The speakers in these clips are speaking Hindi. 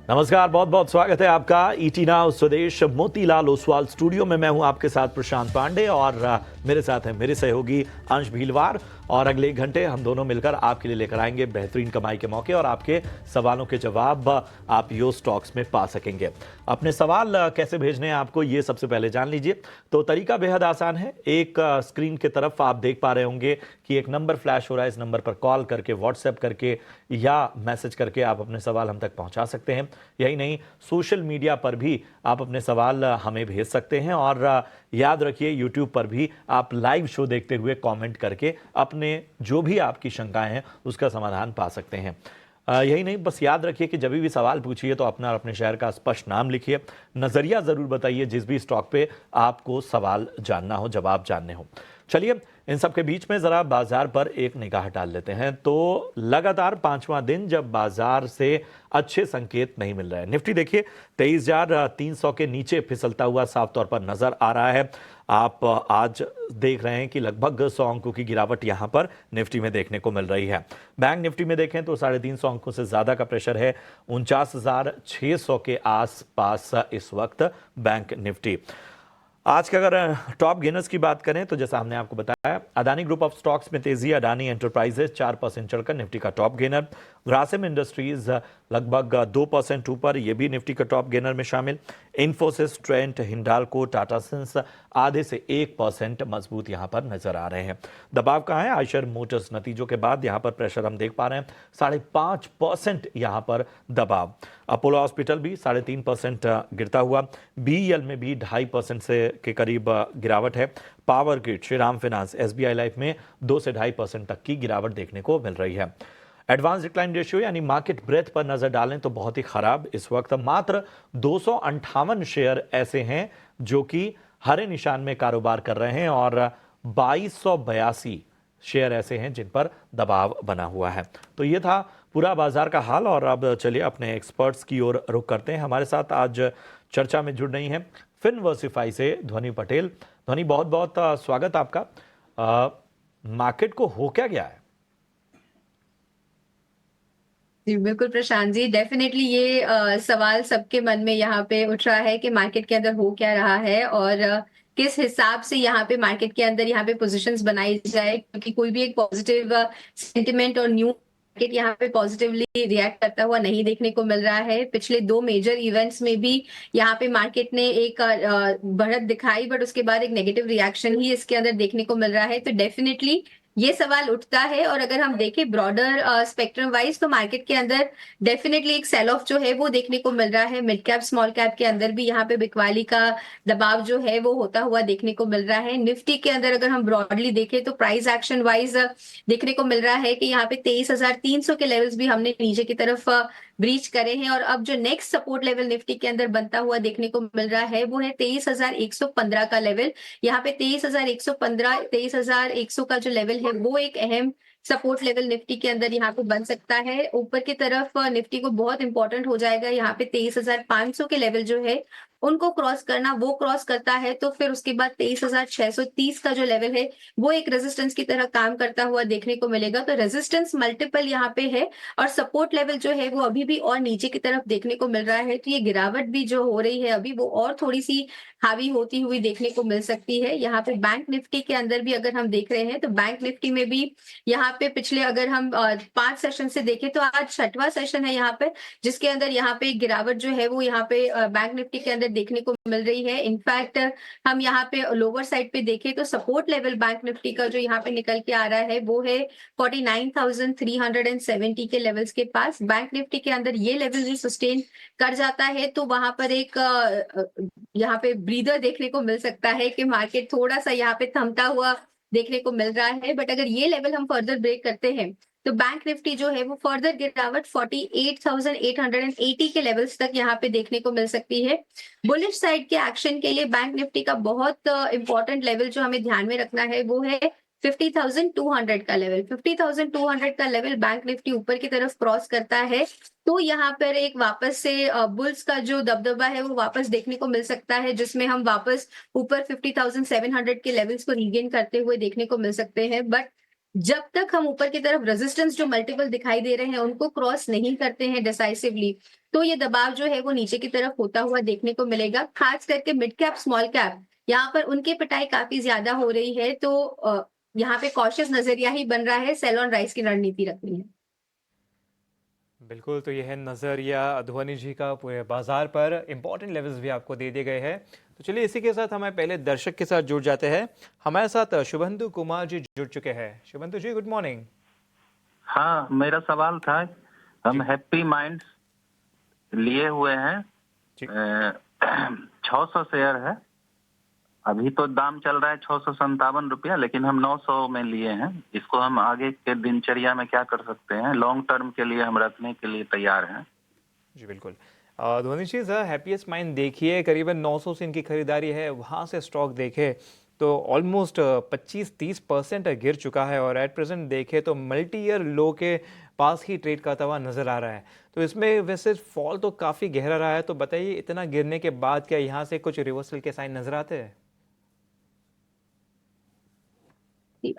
नमस्कार, बहुत बहुत स्वागत है आपका ईटी नाउ स्वदेश मोतीलाल ओसवाल स्टूडियो में। मैं हूं आपके साथ प्रशांत पांडे और मेरे साथ हैं मेरे सहयोगी अंश भीलवार। और अगले 1 घंटे हम दोनों मिलकर आपके लिए लेकर आएंगे बेहतरीन कमाई के मौके और आपके सवालों के जवाब आप यो स्टॉक्स में पा सकेंगे। अपने सवाल कैसे भेजने हैं आपको ये सबसे पहले जान लीजिए। तो तरीका बेहद आसान है। एक स्क्रीन की तरफ आप देख पा रहे होंगे कि एक नंबर फ्लैश हो रहा है। इस नंबर पर कॉल करके, व्हाट्सएप करके या मैसेज करके आप अपने सवाल हम तक पहुंचा सकते हैं। यही नहीं, सोशल मीडिया पर भी आप अपने सवाल हमें भेज सकते हैं। और याद रखिए, यूट्यूब पर भी आप लाइव शो देखते हुए कमेंट करके अपने जो भी आपकी शंकाएं हैं उसका समाधान पा सकते हैं। यही नहीं, बस याद रखिए कि जब भी सवाल पूछिए तो अपना और अपने शहर का स्पष्ट नाम लिखिए। नजरिया जरूर बताइए जिस भी स्टॉक पे आपको सवाल जानना हो, जवाब जानने हो। चलिए, इन सब के बीच में जरा बाजार पर एक निगाह डाल लेते हैं। तो लगातार 5वां दिन जब बाजार से अच्छे संकेत नहीं मिल रहे हैं। निफ्टी देखिए 23,300 के नीचे फिसलता हुआ साफ तौर पर नजर आ रहा है। आप आज देख रहे हैं कि लगभग 100 अंकों की गिरावट यहां पर निफ्टी में देखने को मिल रही है। बैंक निफ्टी में देखें तो 350 अंकों से ज्यादा का प्रेशर है। 49,600 के आसपास इस वक्त बैंक निफ्टी। आज के अगर टॉप गेनर्स की बात करें तो जैसा हमने आपको बताया, अदानी ग्रुप ऑफ स्टॉक्स में तेजी। अदानी एंटरप्राइजेज 4% चढ़कर निफ्टी का टॉप गेनर। ग्रासिम इंडस्ट्रीज लगभग 2% ऊपर, ये भी निफ्टी का टॉप गेनर में शामिल। इन्फोसिस, ट्रेंट, हिंडाल्को, टाटा सन्स आधे से 1% मजबूत यहां पर नजर आ रहे हैं। दबाव कहां है? आयशर मोटर्स नतीजों के बाद यहां पर प्रेशर हम देख पा रहे हैं। 5.5% यहां पर दबाव। अपोलो हॉस्पिटल भी 3.5% गिरता हुआ। बीईएल में भी 2.5% से के करीब गिरावट है। Power grid, Shriram finance, SBI life में 2 से 2.5% तक की गिरावट देखने को मिल रही है। एडवांस डिक्लाइन रेशियो यानी मार्केट ब्रेथ पर नजर डालें तो बहुत ही खराब। इस वक्त मात्र 258 शेयर ऐसे हैं जो कि हरे निशान में कारोबार कर रहे हैं और 2282 शेयर ऐसे हैं जिन पर दबाव बना हुआ है। तो ये था पूरा बाजार का हाल। और अब चलिए अपने एक्सपर्ट्स की ओर रुख करते हैं। हमारे साथ आज चर्चा में जुड़ रही हैं फिनवर्सिफाई से ध्वनि पटेल। ध्वनि, बहुत बहुत स्वागत आपका। मार्केट को हो क्या गया है? जी बिल्कुल प्रशांत जी, डेफिनेटली ये सवाल सबके मन में यहाँ पे उठ रहा है कि मार्केट के अंदर हो क्या रहा है और किस हिसाब से यहाँ पे मार्केट के अंदर यहाँ पे पोजीशंस बनाई जाए, क्योंकि कोई भी एक पॉजिटिव सेंटिमेंट और न्यू मार्केट यहाँ पे पॉजिटिवली रिएक्ट करता हुआ नहीं देखने को मिल रहा है। पिछले 2 मेजर इवेंट्स में भी यहाँ पे मार्केट ने एक बढ़त दिखाई, बट उसके बाद एक नेगेटिव रिएक्शन ही इसके अंदर देखने को मिल रहा है। तो डेफिनेटली ये सवाल उठता है। और अगर हम देखें ब्रॉडर स्पेक्ट्रम वाइज तो मार्केट के अंदर डेफिनेटली एक सेल ऑफ जो है वो देखने को मिल रहा है। मिड कैप स्मॉल कैप के अंदर भी यहाँ पे बिकवाली का दबाव जो है वो होता हुआ देखने को मिल रहा है। निफ्टी के अंदर अगर हम ब्रॉडली देखें तो प्राइस एक्शन वाइज देखने को मिल रहा है कि यहाँ पे 23,300 के लेवल्स भी हमने नीचे की तरफ ब्रीच करे हैं। और अब जो नेक्स्ट सपोर्ट लेवल निफ्टी के अंदर बनता हुआ देखने को मिल रहा है वो है 23,115 का लेवल। यहाँ पे 23,115, 23,100 का जो लेवल है वो एक अहम सपोर्ट लेवल निफ्टी के अंदर यहाँ पे बन सकता है। ऊपर की तरफ निफ्टी को बहुत इंपॉर्टेंट हो जाएगा यहाँ पे 23,500 के लेवल जो है उनको क्रॉस करना। वो क्रॉस करता है तो फिर उसके बाद 23,630 का जो लेवल है वो एक रेजिस्टेंस की तरह काम करता हुआ देखने को मिलेगा। तो रेजिस्टेंस मल्टीपल यहाँ पे है और सपोर्ट लेवल जो है वो अभी भी और नीचे की तरफ देखने को मिल रहा है। तो ये गिरावट भी जो हो रही है अभी वो और थोड़ी सी हावी होती हुई देखने को मिल सकती है। यहाँ पे बैंक निफ्टी के अंदर भी अगर हम देख रहे हैं तो बैंक निफ्टी में भी यहाँ पे पिछले अगर हम 5 सेशन से देखें तो आज 6वां सेशन है यहाँ पे, जिसके अंदर यहाँ पे गिरावट जो है वो यहाँ पे बैंक निफ्टी के अंदर देखने को मिल रही है। इनफैक्ट हम यहाँ पे लोअर साइड पे देखें तो सपोर्ट लेवल बैंक निफ्टी का जो यहाँ पे निकल के आ रहा है वो है 49,370 के लेवल्स के पास। बैंक निफ्टी के अंदर ये लेवल भी सस्टेन कर जाता है तो वहां पर एक यहाँ पे ब्रीदर देखने को मिल सकता है कि मार्केट थोड़ा सा यहाँ पे थमता हुआ देखने को मिल रहा है। बट अगर ये लेवल हम फर्दर ब्रेक करते हैं तो बैंक निफ्टी जो है वो फर्दर गिरावट 48,880 के लेवल्स तक यहाँ पे देखने को मिल सकती है। बुलिश साइड के एक्शन के लिए बैंक निफ्टी का बहुत इंपॉर्टेंट लेवल जो हमें ध्यान में रखना है वो है 50,200 का लेवल। 50,200 का लेवल बैंक निफ्टी ऊपर की तरफ क्रॉस करता है तो यहाँ पर एक वापस से बुल्स का जो दबदबा है वो वापस देखने को मिल सकता है, जिसमें हम वापस ऊपर 50,700 के लेवल्स को रीगेन करते हुए देखने को मिल सकते हैं। बट जब तक हम ऊपर की तरफ रेजिस्टेंस जो मल्टीपल दिखाई दे रहे हैं उनको क्रॉस नहीं करते हैं डिसाइसिवली, तो ये दबाव जो है वो नीचे की तरफ होता हुआ देखने को मिलेगा। खास करके मिड कैप स्मॉल कैप यहाँ पर उनकी पिटाई काफी ज्यादा हो रही है, तो यहाँ पे कॉशियस नजरिया ही बन रहा है, सेल ऑन राइज की रणनीति रखनी है। बिल्कुल, तो यह है नज़रिया ध्वनि जी का पूरे बाजार पर। इंपॉर्टेंट लेवल्स भी आपको दे दिए गए हैं। तो चलिए इसी के साथ हमारे पहले दर्शक के साथ जुड़ जाते हैं। हमारे साथ शुभंतु कुमार जी जुड़ चुके हैं। शुभंतु जी, गुड मॉर्निंग। हाँ, मेरा सवाल था, हम हैप्पी माइंड्स लिए हुए हैं, जी। 600 शेयर है, अभी तो दाम चल रहा है 657 रुपया, लेकिन हम 900 में लिए हैं। इसको हम आगे के दिनचर्या में क्या कर सकते हैं? लॉन्ग टर्म के लिए हम रखने के लिए तैयार हैं। जी बिल्कुल। ध्वनि जी, हैप्पीएस्ट माइंड देखिए, करीबन 900 से इनकी खरीदारी है, वहाँ से स्टॉक देखे तो ऑलमोस्ट 25-30% गिर चुका है और एट प्रेजेंट देखे तो मल्टी ईयर लो के पास ही ट्रेड करता हुआ नजर आ रहा है। तो इसमें वैसे फॉल तो काफ़ी गहरा रहा है, तो बताइए इतना गिरने के बाद क्या यहाँ से कुछ रिवर्सल के साइन नजर आते हैं?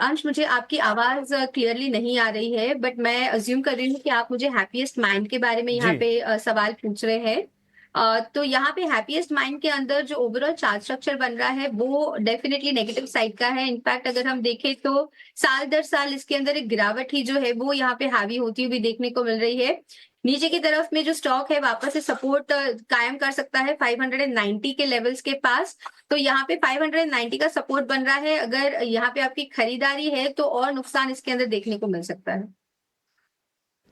अंश, मुझे आपकी आवाज क्लियरली नहीं आ रही है, बट मैं अज्यूम कर रही हूँ कि आप मुझे हैप्पीएस्ट माइंड के बारे में यहाँ जी। पे सवाल पूछ रहे हैं। तो यहाँ पे हैप्पीएस्ट माइंड के अंदर जो ओवरऑल चार्ट स्ट्रक्चर बन रहा है वो डेफिनेटली नेगेटिव साइड का है। इनफैक्ट अगर हम देखें तो साल दर साल इसके अंदर एक गिरावट ही जो है वो यहाँ पे हावी होती हुई देखने को मिल रही है। नीचे की तरफ में जो स्टॉक है वापस से सपोर्ट कायम कर सकता है 590 के लेवल्स के पास। तो यहाँ पे 590 का सपोर्ट बन रहा है। अगर यहाँ पे आपकी खरीदारी है तो और नुकसान इसके अंदर देखने को मिल सकता है।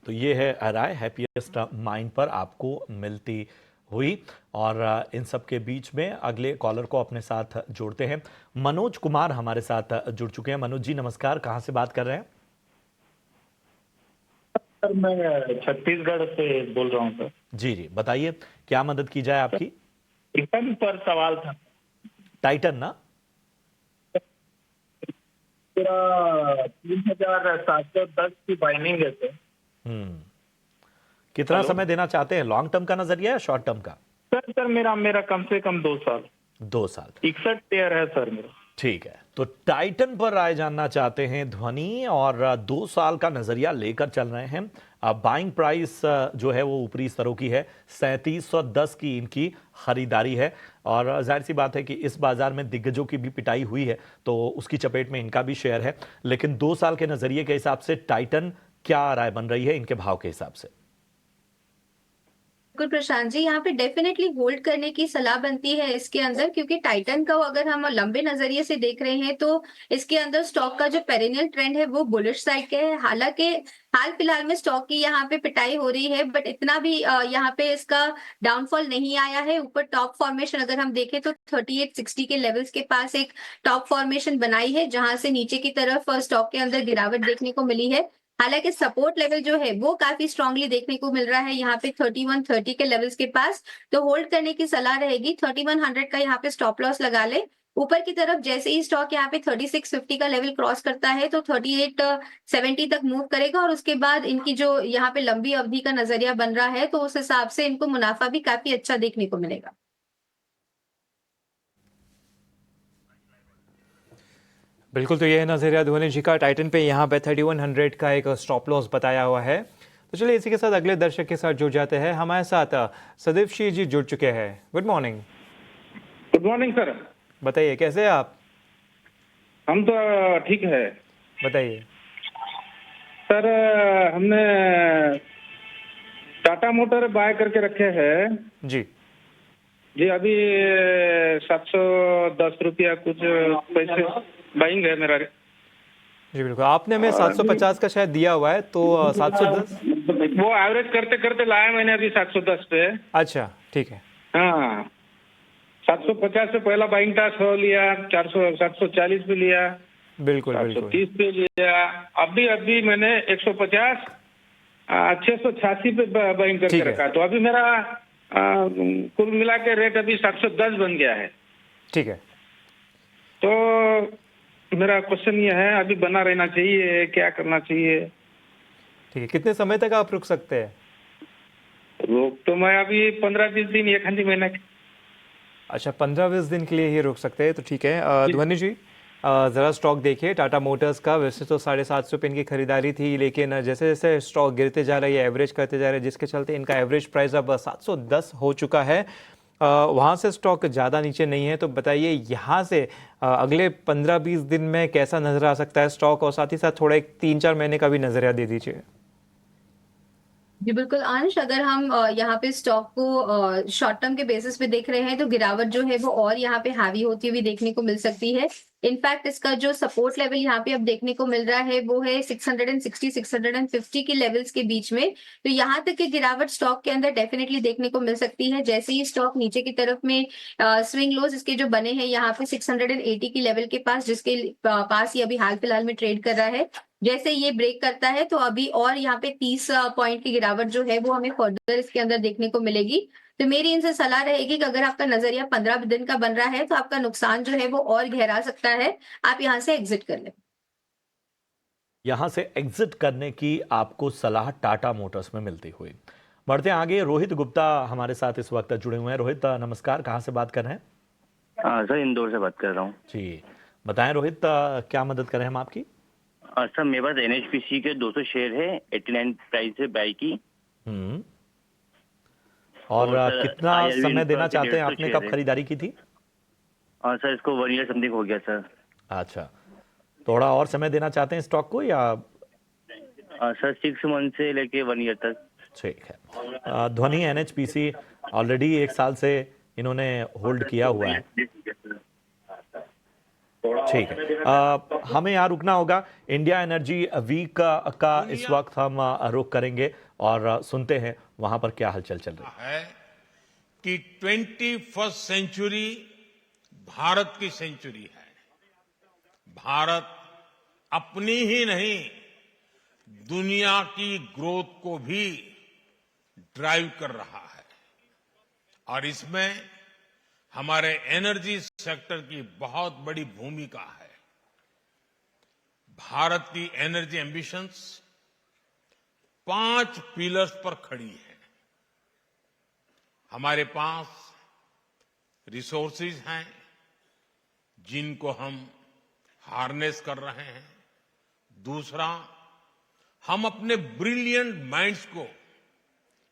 तो ये है राय हैप्पीएस्ट माइंड पर आपको मिलती हुई। और इन सब के बीच में अगले कॉलर को अपने साथ जोड़ते हैं। मनोज कुमार हमारे साथ जुड़ चुके हैं। मनोज जी नमस्कार, कहाँ से बात कर रहे हैं? सर, मैं छत्तीसगढ़ से बोल रहा हूँ सर। जी जी, बताइए क्या मदद की जाए आपकी? टाइटन पर सवाल था। टाइटन ना? मेरा 3710 की बाइंडिंग है सर। कितना हेलो? समय देना चाहते हैं? लॉन्ग टर्म का नजरिया या शॉर्ट टर्म का? सर मेरा मेरा कम से कम 2 साल, 2 साल। 61 शेयर है सर मेरा। ठीक है, तो टाइटन पर राय जानना चाहते हैं ध्वनि, और 2 साल का नजरिया लेकर चल रहे हैं। बाइंग प्राइस जो है वो ऊपरी स्तरों की है, 3710 की इनकी खरीदारी है। और जाहिर सी बात है कि इस बाजार में दिग्गजों की भी पिटाई हुई है, तो उसकी चपेट में इनका भी शेयर है। लेकिन 2 साल के नजरिए के हिसाब से टाइटन क्या राय बन रही है इनके भाव के हिसाब से? बिल्कुल प्रशांत जी, यहाँ पे डेफिनेटली होल्ड करने की सलाह बनती है इसके अंदर, क्योंकि टाइटन का अगर हम लंबे नजरिए से देख रहे हैं तो इसके अंदर स्टॉक का जो पेरिनियल ट्रेंड है वो बुलिश साइड का है। हालांकि हाल फिलहाल में स्टॉक की यहाँ पे पिटाई हो रही है, बट इतना भी यहाँ पे इसका डाउनफॉल नहीं आया है। ऊपर टॉप फॉर्मेशन अगर हम देखें तो 3860 के लेवल्स के पास एक टॉप फॉर्मेशन बनाई है, जहां से नीचे की तरफ स्टॉक के अंदर गिरावट देखने को मिली है। हालांकि सपोर्ट लेवल जो है वो काफी स्ट्रांगली देखने को मिल रहा है यहाँ पे 3130 के लेवल्स के पास। तो होल्ड करने की सलाह रहेगी। 3100 का यहाँ पे स्टॉप लॉस लगा ले। ऊपर की तरफ जैसे ही स्टॉक यहाँ पे 3650 का लेवल क्रॉस करता है तो 3870 तक मूव करेगा, और उसके बाद इनकी जो यहाँ पे लंबी अवधि का नजरिया बन रहा है तो उस हिसाब से इनको मुनाफा भी काफी अच्छा देखने को मिलेगा। बिल्कुल, तो यह है नजरिया ध्वनि जी का। टाइटन पे यहाँ पे 3100 का एक स्टॉप लॉस बताया हुआ है। तो चलिए इसी के साथ अगले दर्शक के साथ जुड़ जाते हैं। हमारे साथ सदैव शी जी जुड़ चुके हैं। Good morning. Good morning sir. बताइए कैसे हैं आप? हम तो ठीक है बताइए। सर। हमने टाटा मोटर बाय करके रखे हैं जी जी। अभी 710 रुपया कुछ पैसे बाइंग है मेरा। जी बिल्कुल, आपने हमें 750 का शायद दिया हुआ है, तो 710। वो एवरेज करते करते लाया मैंने अभी 710 पे। अच्छा ठीक है। हाँ, 750 से पहला बाइंग था, 100 लिया, 400 740 पे लिया, बिल्कुल बिल्कुल 730 पे लिया। अभी मैंने 150 686 पे बाइंग करके ठीक है। रखा। तो अभी मेरा कुल मिला के रेट अभी 710 बन गया है। ठीक है। तो मेरा क्वेश्चन ये है, अभी बना रहना चाहिए, क्या करना चाहिए? ठीक है, कितने समय तक आप रुक सकते हैं? रोक तो मैं अभी 15-20 दिन, 1 महीना। अच्छा, 15-20 दिन के लिए ही रुक सकते हैं, तो ठीक है। ध्वनि जी, ज़रा स्टॉक देखिए टाटा मोटर्स का। वैसे तो 750 रुपये इनकी खरीदारी थी, लेकिन जैसे जैसे स्टॉक गिरते जा रहा है, एवरेज करते जा रहे हैं, जिसके चलते इनका एवरेज प्राइस अब 710 हो चुका है। वहाँ से स्टॉक ज़्यादा नीचे नहीं है। तो बताइए यहाँ से अगले 15-20 दिन में कैसा नजर आ सकता है स्टॉक, और साथ ही साथ थोड़ा एक 3-4 महीने का भी नजरिया दे दीजिए। जी बिल्कुल अंश, अगर हम यहाँ पे स्टॉक को शॉर्ट टर्म के बेसिस पे देख रहे हैं तो गिरावट जो है वो और यहाँ पे हावी होती हुई देखने को मिल सकती है। इनफैक्ट इसका जो सपोर्ट लेवल यहाँ पे अब देखने को मिल रहा है वो है 660 650 के लेवल्स के बीच में। तो यहाँ तक की गिरावट स्टॉक के अंदर डेफिनेटली देखने को मिल सकती है। जैसे ही स्टॉक नीचे की तरफ में स्विंग लोज इसके जो बने हैं यहाँ पे 680 की लेवल के पास, जिसके पास ही अभी हाल फिलहाल में ट्रेड कर रहा है, जैसे ये ब्रेक करता है तो अभी और यहाँ पे 30 पॉइंट की गिरावट जो है वो हमें फर्दर इसके अंदर देखने को मिलेगी। तो मेरी इनसे सलाह रहेगी कि अगर आपका नजरिया 15 दिन का बन रहा है तो आपका नुकसान जो है वो और गहरा सकता है, आप यहाँ से एग्जिट कर लें। यहां से एग्जिट करने की आपको सलाह टाटा मोटर्स में मिलती हुई। बढ़ते हैं आगे। रोहित गुप्ता हमारे साथ इस वक्त जुड़े हुए हैं। रोहित नमस्कार, कहां से बात कर रहे हैं? सर इंदौर से बात कर रहा हूँ। जी बताएं रोहित, क्या मदद करें हम आपकी? सर मेरे पास NHPC के 200 शेयर है, 89 प्राइस है बाई की। हम्म। और सर, कितना IRV समय देना इनका चाहते हैं? 150 आपने शेयर कब है। खरीदारी की थी? सर इसको 1 ईयर समथिंग हो गया सर। अच्छा, थोड़ा और समय देना चाहते हैं स्टॉक को या? सर 6 मंथ से लेके 1 ईयर तक। ठीक है। ध्वनि NHPC ऑलरेडी 1 साल से इन्होंने होल्ड किया हुआ है। ठीक है। हमें यहाँ रुकना होगा। इंडिया एनर्जी वीक का इस वक्त हम रुक करेंगे और सुनते हैं वहां पर क्या हलचल चल रही है। है कि 21st सेंचुरी भारत की सेंचुरी है। भारत अपनी ही नहीं, दुनिया की ग्रोथ को भी ड्राइव कर रहा है, और इसमें हमारे एनर्जी सेक्टर की बहुत बड़ी भूमिका है। भारत की एनर्जी एम्बिशंस 5 पिलर्स पर खड़ी है। हमारे पास रिसोर्सेज हैं जिनको हम हार्नेस कर रहे हैं। दूसरा, हम अपने ब्रिलियंट माइंड्स को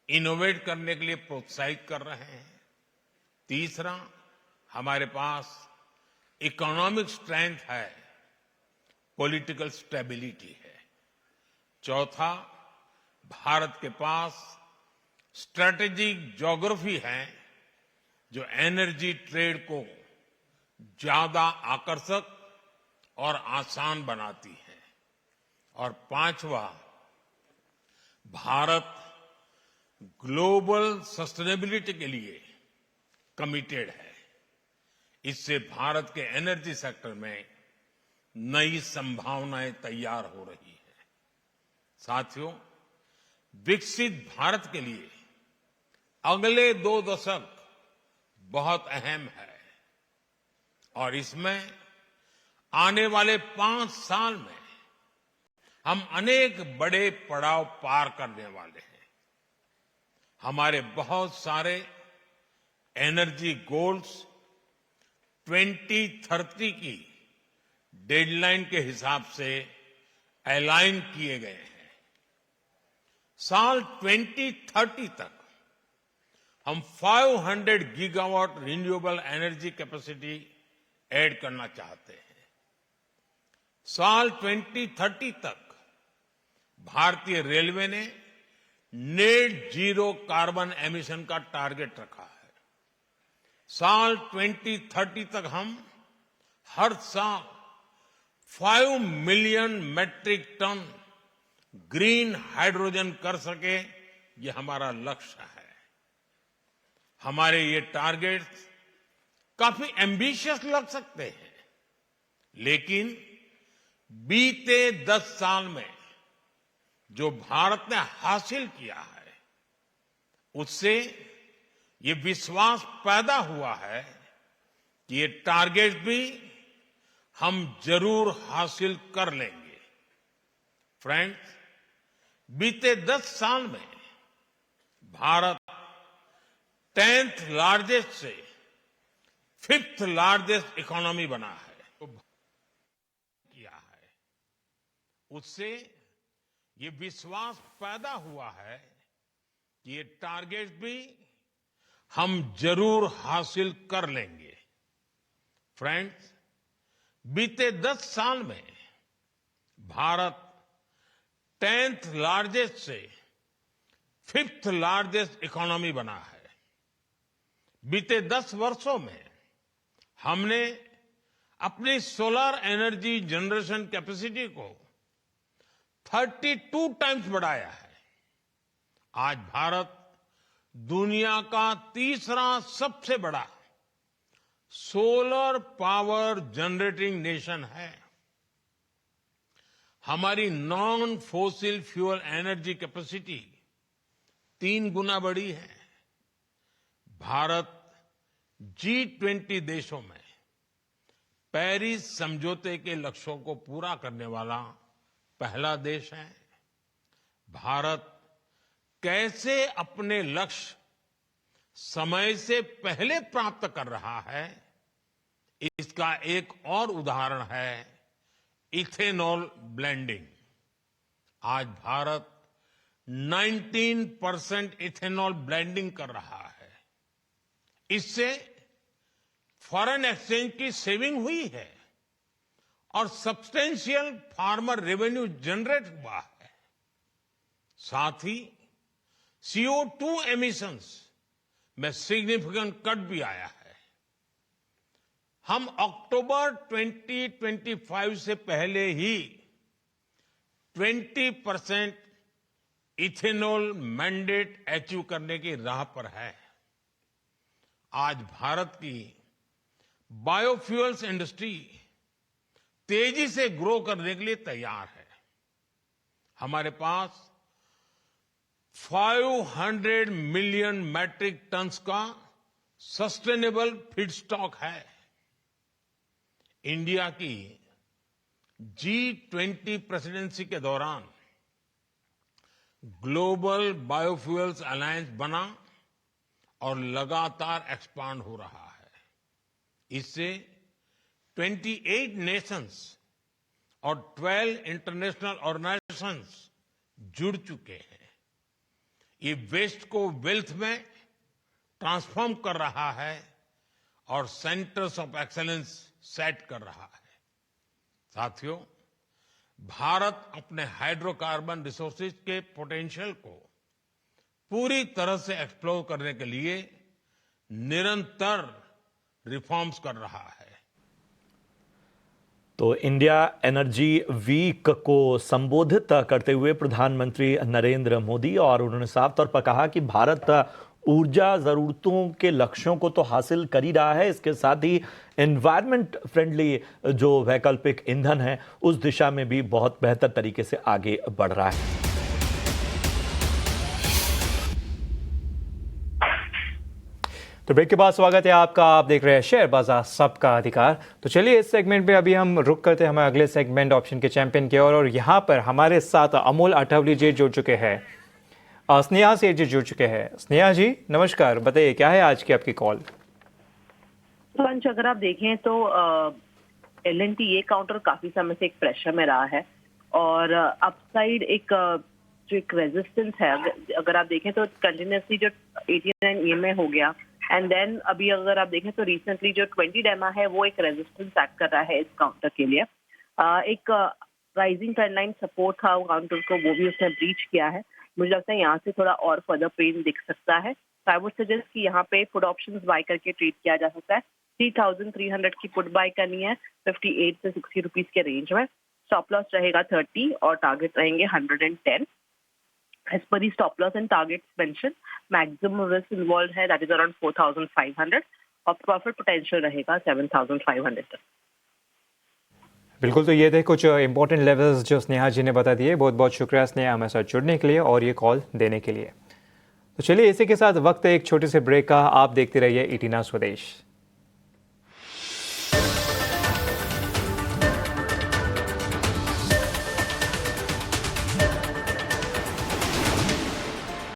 इनोवेट करने के लिए प्रोत्साहित कर रहे हैं। तीसरा, हमारे पास इकोनॉमिक स्ट्रेंथ है, पॉलिटिकल स्टेबिलिटी है। चौथा, भारत के पास स्ट्रेटेजिक ज्योग्राफी है जो एनर्जी ट्रेड को ज्यादा आकर्षक और आसान बनाती है। और पांचवा, भारत ग्लोबल सस्टेनेबिलिटी के लिए कमिटेड है। इससे भारत के एनर्जी सेक्टर में नई संभावनाएं तैयार हो रही हैं। साथियों, विकसित भारत के लिए अगले 2 दशक बहुत अहम है, और इसमें आने वाले 5 साल में हम अनेक बड़े पड़ाव पार करने वाले हैं। हमारे बहुत सारे एनर्जी गोल्स 2030 की डेडलाइन के हिसाब से अलाइन किए गए हैं। साल 2030 तक हम 500 gigawatt renewable energy capacity add करना चाहते हैं। साल 2030 तक भारतीय रेलवे ने नेट जीरो कार्बन एमिशन का टारगेट रखा है। साल 2030 तक हम हर साल 5 million metric tonne green hydrogen कर सके, ये हमारा लक्ष्य है। हमारे ये टारगेट्स काफी एम्बिशियस लग सकते हैं, लेकिन बीते 10 साल में जो भारत ने हासिल किया है, उससे ये विश्वास पैदा हुआ है कि ये टारगेट भी हम जरूर हासिल कर लेंगे। फ्रेंड्स, बीते 10 साल में भारत 10th लार्जेस्ट से 5th लार्जेस्ट इकोनॉमी बना है। उससे ये विश्वास पैदा हुआ है कि ये टारगेट भी हम जरूर हासिल कर लेंगे। फ्रेंड्स, बीते 10 साल में भारत 10th लार्जेस्ट से 5th लार्जेस्ट इकोनॉमी बना है। बीते 10 वर्षों में हमने अपनी सोलर एनर्जी जनरेशन कैपेसिटी को 32 टाइम्स बढ़ाया है। आज भारत दुनिया का तीसरा सबसे बड़ा सोलर पावर जनरेटिंग नेशन है। हमारी non fossil fuel energy capacity 3 गुना बढ़ी है। भारत G20 देशों में पेरिस समझौते के लक्ष्यों को पूरा करने वाला पहला देश है। भारत कैसे अपने लक्ष्य समय से पहले प्राप्त कर रहा है, इसका एक और उदाहरण है इथेनॉल ब्लेंडिंग। आज भारत 19% इथेनॉल ब्लेंडिंग कर रहा है। इससे फॉरेन एक्सचेंज की सेविंग हुई है और सब्सटेंशियल फार्मर रेवेन्यू जनरेट हुआ है। साथ ही CO2 एमिशंस में सिग्निफिकेंट कट भी आया है। हम अक्टूबर 2025 से पहले ही 20% इथेनॉल मैंडेट अचीव करने की राह पर है। आज भारत की बायोफ्यूल्स इंडस्ट्री तेजी से ग्रो करने के लिए तैयार है। हमारे पास 500 मिलियन मैट्रिक टन्स का सस्टेनेबल फीडस्टॉक है। इंडिया की G20 प्रेसिडेंसी के दौरान ग्लोबल बायोफ्यूल्स अलायंस बना और लगातार एक्सपांड हो रहा है। इससे 28 नेशंस और 12 इंटरनेशनल ऑर्गेनाइजेशंस जुड़ चुके हैं। ये वेस्ट को वेल्थ में ट्रांसफॉर्म कर रहा है और सेंटर्स ऑफ एक्सीलेंस सेट कर रहा है। साथियों, भारत अपने हाइड्रोकार्बन रिसोर्सेज के पोटेंशियल को पूरी तरह से एक्सप्लोर करने के लिए निरंतर रिफॉर्म्स कर रहा है। तो इंडिया एनर्जी वीक को संबोधित करते हुए प्रधानमंत्री नरेंद्र मोदी और उन्होंने साफ तौर पर कहा कि भारत ऊर्जा जरूरतों के लक्ष्यों को तो हासिल कर ही रहा है, इसके साथ ही एनवायरनमेंट फ्रेंडली जो वैकल्पिक ईंधन है उस दिशा में भी बहुत बेहतर तरीके से आगे बढ़ रहा है। तो ब्रेक के बाद स्वागत है आपका। आप देख रहे हैं शेयर बाजार सबका अधिकार। तो चलिए इस सेगमेंट में अभी हम रुक करते हैं हमारे अगले सेगमेंट ऑप्शन के चैंपियन की ओर और यहाँ पर हमारे साथ अमोल अठवली जी जुड़ चुके हैं, स्नेहा सेठ जी जुड़ चुके हैं। स्नेहा जी नमस्कार, बताइए क्या है आज की आपकी कॉल। तो अंश, अगर आप देखें तो L&T ये काउंटर काफी समय से एक प्रेशर में रहा है और अपसाइड जो एक रेजिस्टेंस है, अगर आप देखें तो कंटिन्यूसली जो 89 EMA हो गया एंड देन अभी अगर आप देखें तो रिसेंटली जो 20 डेमा है वो एक रेजिस्टेंस एक्ट कर रहा है इस काउंटर के लिए। एक राइजिंग ट्रेंड लाइन सपोर्ट था काउंटर को, वो भी उसने ब्रीच किया है। मुझे लगता है यहाँ से थोड़ा और फर्दर पेन दिख सकता है। तो आई वुड सजेस्ट कि यहाँ पे पुट ऑप्शंस बाय करके ट्रेड किया जा सकता है। 3,300 की पुट बाय करनी है 58 से 60 रुपीज के रेंज में। स्टॉप लॉस रहेगा 30 और टारगेट रहेंगे 110। As per the stop loss and targets mentioned, maximum risk involved है that is around 4,500 और profit potential रहेगा 7,500 तक। बिल्कुल, तो ये थे कुछ इंपॉर्टेंट लेवल्स जो स्नेहा जी ने बता दिए। बहुत बहुत शुक्रिया स्नेहा हमारे साथ जुड़ने के लिए और ये कॉल देने के लिए। तो चलिए इसी के साथ वक्त है एक छोटे से ब्रेक का। आप देखते रहिए ET Now स्वदेश।